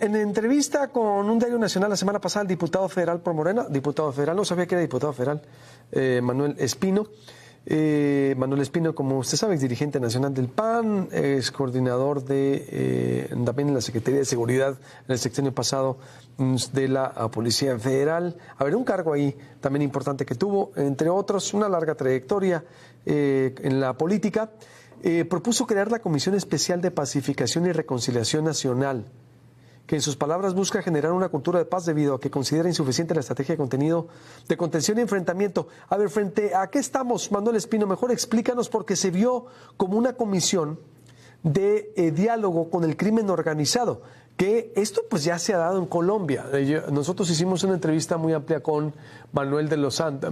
En entrevista con un diario nacional la semana pasada, el diputado federal por Morena, diputado federal, no sabía que era diputado federal, Manuel Espino. Manuel Espino, como usted sabe, es dirigente nacional del PAN, es coordinador también en la Secretaría de Seguridad en el sexenio pasado de la Policía Federal. A ver, un cargo ahí también importante que tuvo, entre otros, una larga trayectoria en la política. Propuso crear la Comisión Especial de Pacificación y Reconciliación Nacional, que en sus palabras busca generar una cultura de paz debido a que considera insuficiente la estrategia de contenido de contención y enfrentamiento. A ver, ¿frente a qué estamos, Manuel Espino? Mejor explícanos, porque se vio como una comisión de diálogo con el crimen organizado, que esto pues ya se ha dado en Colombia. Nosotros hicimos una entrevista muy amplia con Manuel de los Santos,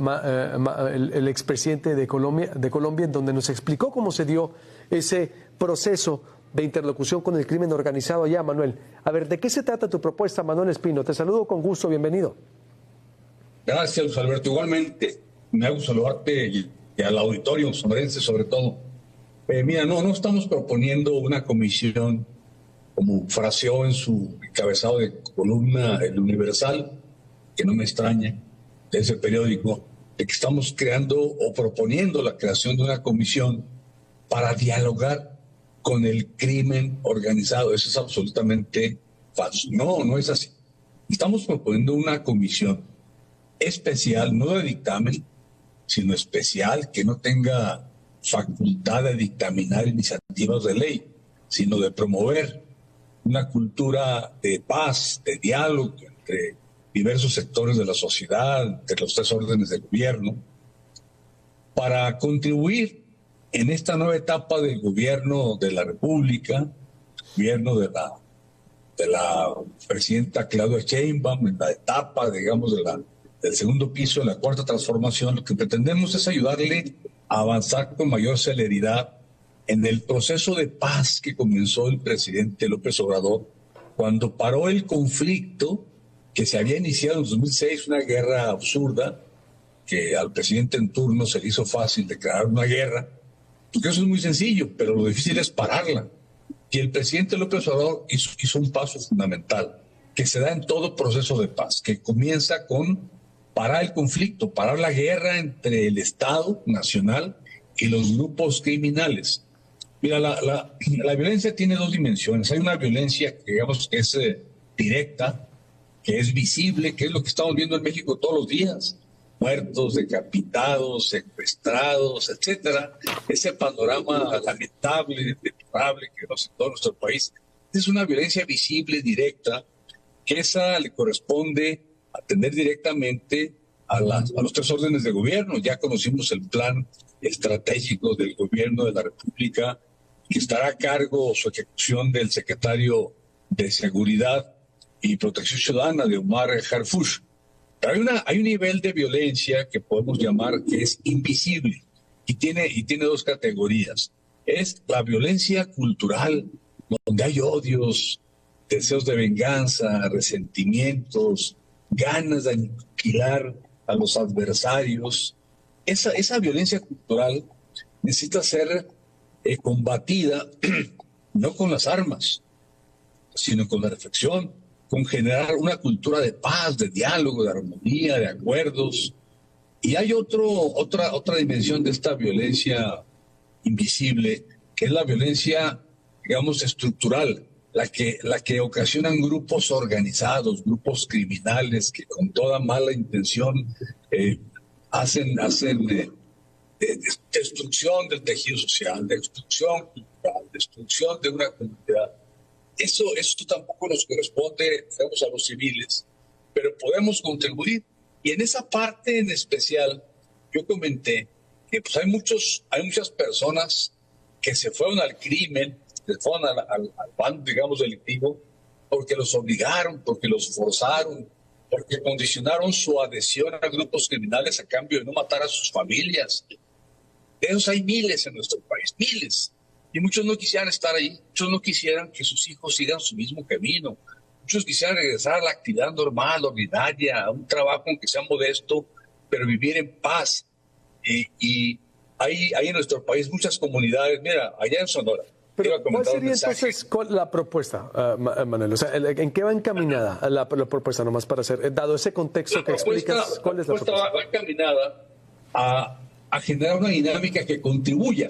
el expresidente de Colombia, en donde nos explicó cómo se dio ese proceso de interlocución con el crimen organizado allá, Manuel. A ver, ¿de qué se trata tu propuesta, Manuel Espino? Te saludo con gusto, bienvenido. Gracias, Luis Alberto. Igualmente, me hago saludarte y al auditorio sonorense sobre todo. Mira, no estamos proponiendo una comisión, como fraseó en su encabezado de columna El Universal, que no me extraña, de ese periódico, de que estamos creando o proponiendo la creación de una comisión para dialogar con el crimen organizado. Eso es absolutamente falso. No es así. Estamos proponiendo una comisión especial, no de dictamen, sino especial, que no tenga facultad de dictaminar iniciativas de ley, sino de promover una cultura de paz, de diálogo entre diversos sectores de la sociedad, entre los tres órdenes del gobierno, para contribuir en esta nueva etapa del gobierno de la República, gobierno de la presidenta Claudia Sheinbaum, en la etapa, digamos, del segundo piso de la cuarta transformación. Lo que pretendemos es ayudarle a avanzar con mayor celeridad en el proceso de paz que comenzó el presidente López Obrador cuando paró el conflicto que se había iniciado en 2006, una guerra absurda, que al presidente en turno se le hizo fácil declarar una guerra, porque eso es muy sencillo, pero lo difícil es pararla. Y el presidente López Obrador hizo un paso fundamental, que se da en todo proceso de paz, que comienza con parar el conflicto, parar la guerra entre el Estado nacional y los grupos criminales. Mira, la violencia tiene dos dimensiones. Hay una violencia que digamos que es directa, que es visible, que es lo que estamos viendo en México todos los días. Muertos, decapitados, secuestrados, etcétera. Ese panorama lamentable, deplorable que nos en todo nuestro país. Es una violencia visible, directa, que esa le corresponde atender directamente a los tres órdenes de gobierno. Ya conocimos el plan estratégico del gobierno de la República, que estará a cargo su ejecución del secretario de Seguridad y Protección Ciudadana, de Omar Harfuch. Pero hay un nivel de violencia que podemos llamar que es invisible y tiene dos categorías. Es la violencia cultural, donde hay odios, deseos de venganza, resentimientos, ganas de aniquilar a los adversarios. Esa violencia cultural necesita ser combatida no con las armas, sino con la reflexión, con generar una cultura de paz, de diálogo, de armonía, de acuerdos. Y hay otra dimensión de esta violencia invisible, que es la violencia, digamos, estructural, la que ocasionan grupos organizados, grupos criminales que con toda mala intención hacen destrucción del tejido social, destrucción cultural, destrucción de una comunidad. Eso tampoco nos corresponde, digamos, a los civiles, pero podemos contribuir. Y en esa parte en especial, yo comenté que pues hay muchas personas que se fueron al crimen, se fueron al bando, digamos, delictivo, porque los obligaron, porque los forzaron, porque condicionaron su adhesión a grupos criminales a cambio de no matar a sus familias. De esos hay miles en nuestro país, miles. Y muchos no quisieran estar ahí, muchos no quisieran que sus hijos sigan su mismo camino. Muchos quisieran regresar a la actividad normal, ordinaria, a un trabajo aunque sea modesto, pero vivir en paz. Y hay en nuestro país muchas comunidades. Mira, allá en Sonora Pero, iba a ¿cuál comentar un sería mensaje. entonces la propuesta, Manuel? O sea, ¿en qué va encaminada la propuesta, nomás para hacer, dado ese contexto que explicas, cuál es la propuesta? Va encaminada a generar una dinámica que contribuya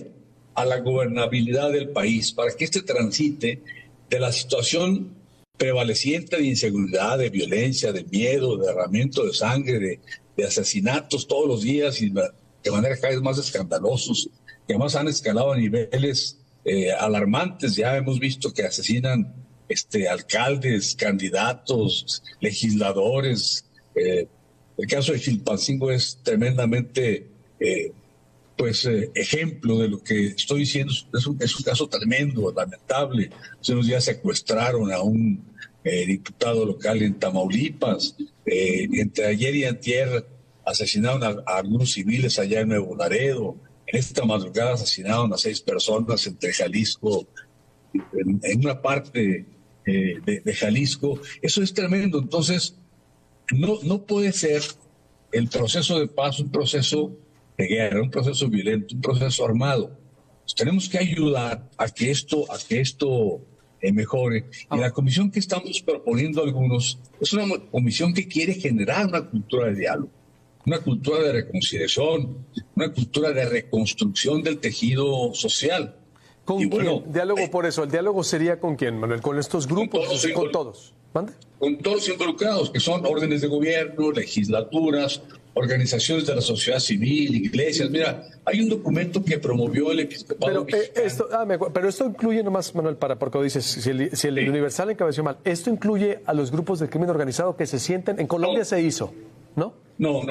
a la gobernabilidad del país, para que este transite de la situación prevaleciente de inseguridad, de violencia, de miedo, de derramamiento de sangre, de asesinatos todos los días y de manera cada vez más escandalosos, que además han escalado a niveles alarmantes. Ya hemos visto que asesinan alcaldes, candidatos, legisladores. El caso de Chilpancingo es tremendamente ejemplo de lo que estoy diciendo. Es un caso tremendo, lamentable. Hace unos días secuestraron a un diputado local en Tamaulipas. Entre ayer y antier asesinaron a algunos civiles allá en Nuevo Laredo. En esta madrugada asesinaron a 6 personas entre Jalisco, en una parte de Jalisco. Eso es tremendo. Entonces, no puede ser el proceso de paz un proceso de guerra, un proceso violento, un proceso armado. Pues tenemos que ayudar a que esto mejore. Y la comisión que estamos proponiendo algunos es una comisión que quiere generar una cultura de diálogo, una cultura de reconciliación, una cultura de reconstrucción del tejido social. ¿Con quién? Bueno, diálogo por eso. ¿El diálogo sería con quién, Manuel? ¿Con estos grupos? ¿Con todos? ¿Mande? Con todos los involucrados, que son órdenes de gobierno, legislaturas, organizaciones de la sociedad civil, iglesias. Mira, hay un documento que promovió el episcopado mexicano. Pero esto incluye nomás, Manuel, porque dices, si el Universal encabezó mal, esto incluye a los grupos de crimen organizado que se sienten, en Colombia se hizo, ¿no? No,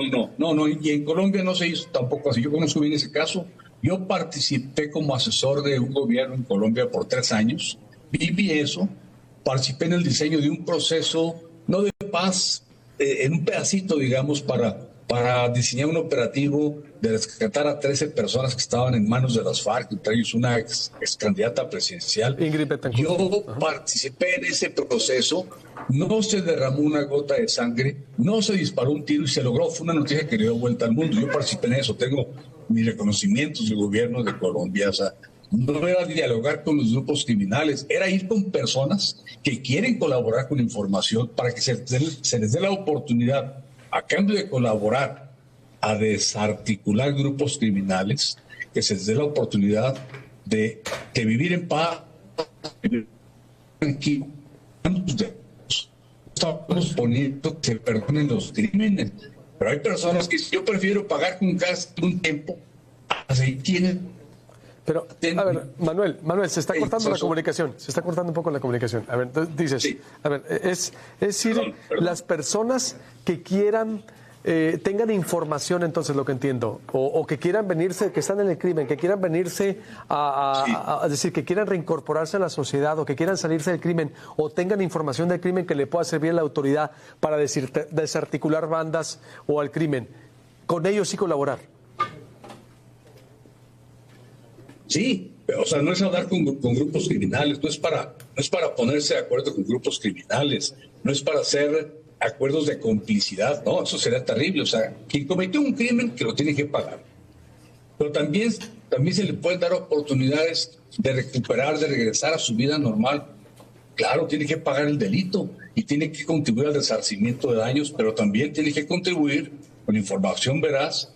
y en Colombia no se hizo tampoco así. Yo conozco bien ese caso. Yo participé como asesor de un gobierno en Colombia por 3 años, viví eso, participé en el diseño de un proceso, no de paz, en un pedacito, digamos, para diseñar un operativo de rescatar a 13 personas que estaban en manos de las FARC, entre ellos una ex candidata presidencial. Yo participé en ese proceso, no se derramó una gota de sangre, no se disparó un tiro y se logró. Fue una noticia que le dio vuelta al mundo. Yo participé en eso, tengo mis reconocimientos del gobierno de Colombia. O sea, no era dialogar con los grupos criminales, era ir con personas que quieren colaborar con información para que se les dé la oportunidad, a cambio de colaborar, a desarticular grupos criminales, que se les dé la oportunidad de vivir en paz, tranquilo. Estamos poniendo que se perdonen los crímenes, pero hay personas que yo prefiero pagar con gas un tiempo, así tienen. Pero, a ver, Manuel, se está cortando la comunicación, se está cortando un poco la comunicación. A ver, entonces dices, sí. A ver, es decir, perdón. Las personas que quieran, tengan información, entonces lo que entiendo, o que quieran venirse, que están en el crimen, que quieran venirse a decir, que quieran reincorporarse a la sociedad, o que quieran salirse del crimen, o tengan información del crimen que le pueda servir a la autoridad para desarticular bandas o al crimen, con ellos sí colaborar. Sí, o sea, no es hablar con grupos criminales, no es para ponerse de acuerdo con grupos criminales, no es para hacer acuerdos de complicidad, no, eso sería terrible. O sea, quien cometió un crimen que lo tiene que pagar, pero también se le pueden dar oportunidades de recuperar, de regresar a su vida normal. Claro, tiene que pagar el delito y tiene que contribuir al resarcimiento de daños, pero también tiene que contribuir con información veraz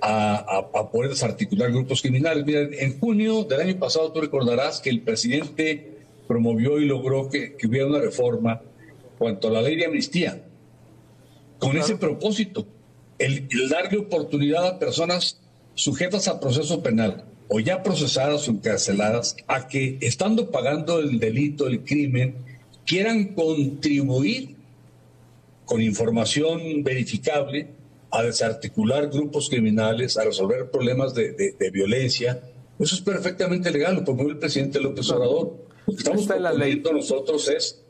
a poder desarticular grupos criminales. Mira, en junio del año pasado tú recordarás que el presidente promovió y logró que hubiera una reforma cuanto a la ley de amnistía, con ese propósito, el darle oportunidad a personas sujetas a proceso penal o ya procesadas o encarceladas a que, estando pagando el delito, el crimen, quieran contribuir con información verificable a desarticular grupos criminales, a resolver problemas de violencia. Eso es perfectamente legal, lo promueve el presidente López Obrador. Lo que estamos proponiendo nosotros es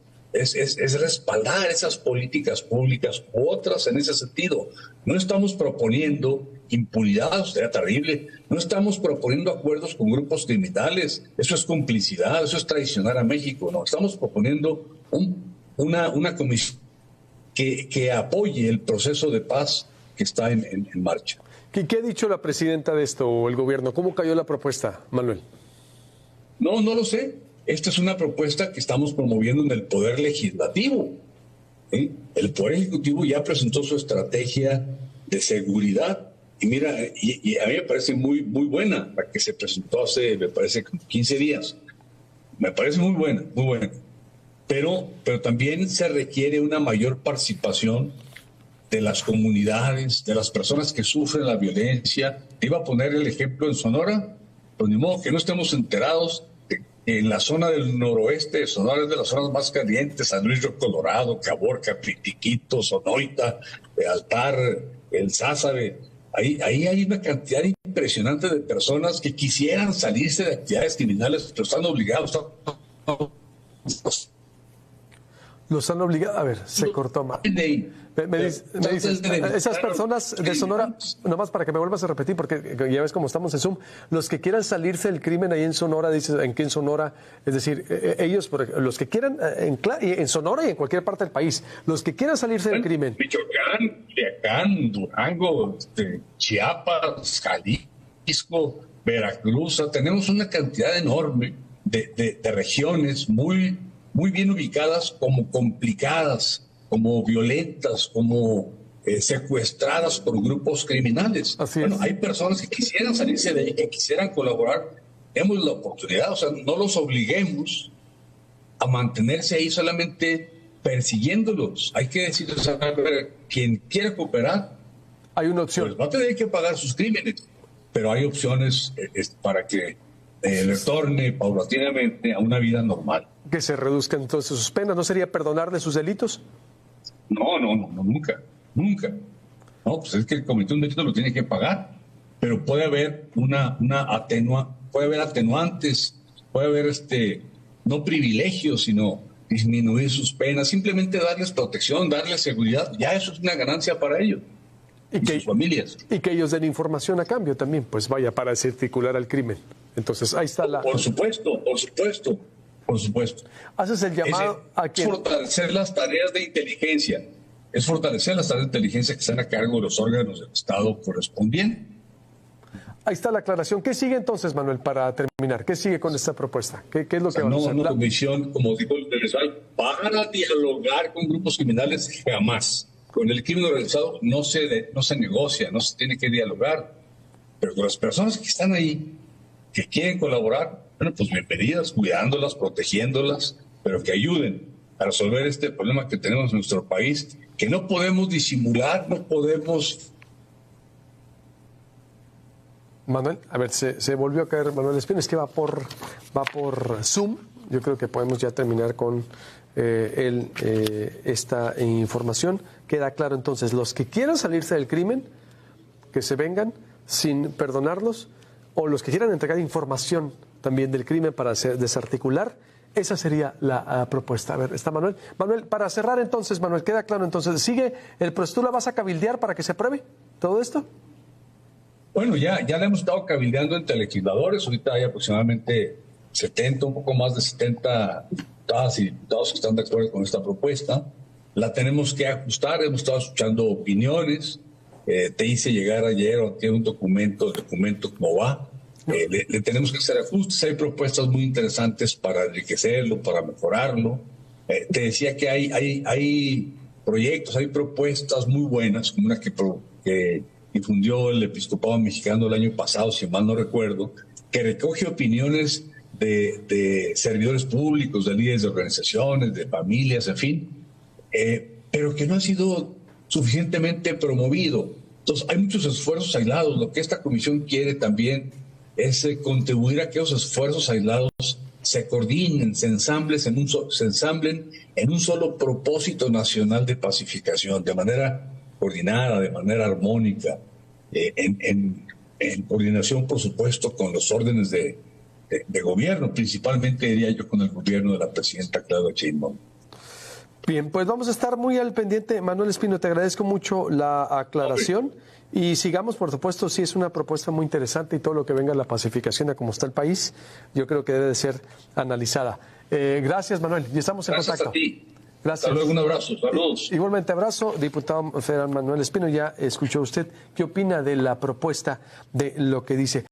respaldar esas políticas públicas u otras en ese sentido. No estamos proponiendo impunidad, sería terrible. No estamos proponiendo acuerdos con grupos criminales. Eso es complicidad, eso es traicionar a México. No, estamos proponiendo una comisión que apoye el proceso de paz que está en marcha. ¿Qué ha dicho la presidenta de esto o el gobierno? ¿Cómo cayó la propuesta, Manuel? No, no lo sé. Esta es una propuesta que estamos promoviendo en el Poder Legislativo. ¿Sí? El Poder Ejecutivo ya presentó su estrategia de seguridad. Y mira, y a mí me parece muy, muy buena, la que se presentó hace, me parece, 15 días. Me parece muy buena, muy buena. Pero también se requiere una mayor participación de las comunidades, de las personas que sufren la violencia. Iba a poner el ejemplo en Sonora, pues ni modo que no estemos enterados de que en la zona del noroeste de Sonora es de las zonas más calientes, San Luis Río Colorado, Caborca, Pitiquito, Sonoita, Altar, El Sázabe. Ahí hay una cantidad impresionante de personas que quisieran salirse de actividades criminales, pero están obligados. Los han obligado. A ver, se cortó más. Me dices, esas personas de Sonora, nomás para que me vuelvas a repetir, porque ya ves cómo estamos en Zoom, los que quieran salirse del crimen ahí en Sonora, dices, ¿en qué en Sonora? Es decir, ellos, los que quieran, en Sonora y en cualquier parte del país, los que quieran salirse del crimen. Michoacán, Culiacán, Durango, Chiapas, Jalisco, Veracruz, tenemos una cantidad enorme de regiones muy, muy bien ubicadas, como complicadas, como violentas, como secuestradas por grupos criminales. Bueno, hay personas que quisieran salirse de ahí, que quisieran colaborar. Demos la oportunidad, o sea, no los obliguemos a mantenerse ahí solamente persiguiéndolos. Hay que decir, o sea, quien quiera cooperar, hay una opción. Pues va a tener que pagar sus crímenes, pero hay opciones para que retorne paulatinamente a una vida normal. Que se reduzcan entonces sus penas. ¿No sería perdonarle sus delitos? No, nunca. No, pues es que el cometió un delito lo tiene que pagar, pero puede haber puede haber atenuantes, puede haber no privilegios, sino disminuir sus penas, simplemente darles protección, darles seguridad, ya eso es una ganancia para ellos y sus familias. Y que ellos den información a cambio también, pues vaya, para desarticular al crimen. Entonces, ahí está la... Por supuesto. Haces el llamado a quien... Es fortalecer las tareas de inteligencia. Es fortalecer las tareas de inteligencia que están a cargo de los órganos del Estado correspondientes. Ahí está la aclaración. ¿Qué sigue entonces, Manuel, para terminar? ¿Qué sigue con esta propuesta? ¿Qué es lo que va a hacer? Una comisión, como dijo el Telesal, para dialogar con grupos criminales, jamás. Con el crimen organizado no se negocia, no se tiene que dialogar. Pero con las personas que están ahí, que quieren colaborar, bueno, pues bienvenidas, cuidándolas, protegiéndolas, pero que ayuden a resolver este problema que tenemos en nuestro país, que no podemos disimular, no podemos... Manuel, a ver, se volvió a caer Manuel Espino, es que va por Zoom. Yo creo que podemos ya terminar con esta información. Queda claro entonces, los que quieran salirse del crimen, que se vengan sin perdonarlos, o los que quieran entregar información también del crimen para desarticular, esa sería la propuesta. A ver, está Manuel. Manuel, para cerrar entonces, Manuel, queda claro entonces, ¿sigue el proceso? ¿Tú la vas a cabildear para que se apruebe todo esto? Bueno, ya le hemos estado cabildeando entre legisladores. Ahorita hay aproximadamente 70, un poco más de 70 diputadas y diputados que están de acuerdo con esta propuesta. La tenemos que ajustar, hemos estado escuchando opiniones. Te hice llegar ayer o tiene un documento como va. Le tenemos que hacer ajustes. Hay propuestas muy interesantes para enriquecerlo, para mejorarlo. Te decía que hay proyectos, hay propuestas muy buenas, como una que difundió el Episcopado Mexicano el año pasado, si mal no recuerdo, que recoge opiniones de servidores públicos, de líderes de organizaciones, de familias, en fin, pero que no ha sido suficientemente promovido. Entonces, hay muchos esfuerzos aislados. Lo que esta comisión quiere también es contribuir a que esos esfuerzos aislados se coordinen, se ensamblen en un solo propósito nacional de pacificación, de manera coordinada, de manera armónica, en coordinación, por supuesto, con los órdenes de gobierno, principalmente, diría yo, con el gobierno de la presidenta Claudia Sheinbaum. Bien, pues vamos a estar muy al pendiente. Manuel Espino, te agradezco mucho la aclaración y sigamos, por supuesto, si es una propuesta muy interesante y todo lo que venga a la pacificación a cómo está el país, yo creo que debe de ser analizada. Gracias, Manuel, y estamos en contacto. Gracias a ti. Gracias. Hasta luego, un abrazo, saludos. Igualmente abrazo, diputado federal Manuel Espino, ya escuchó usted qué opina de la propuesta, de lo que dice.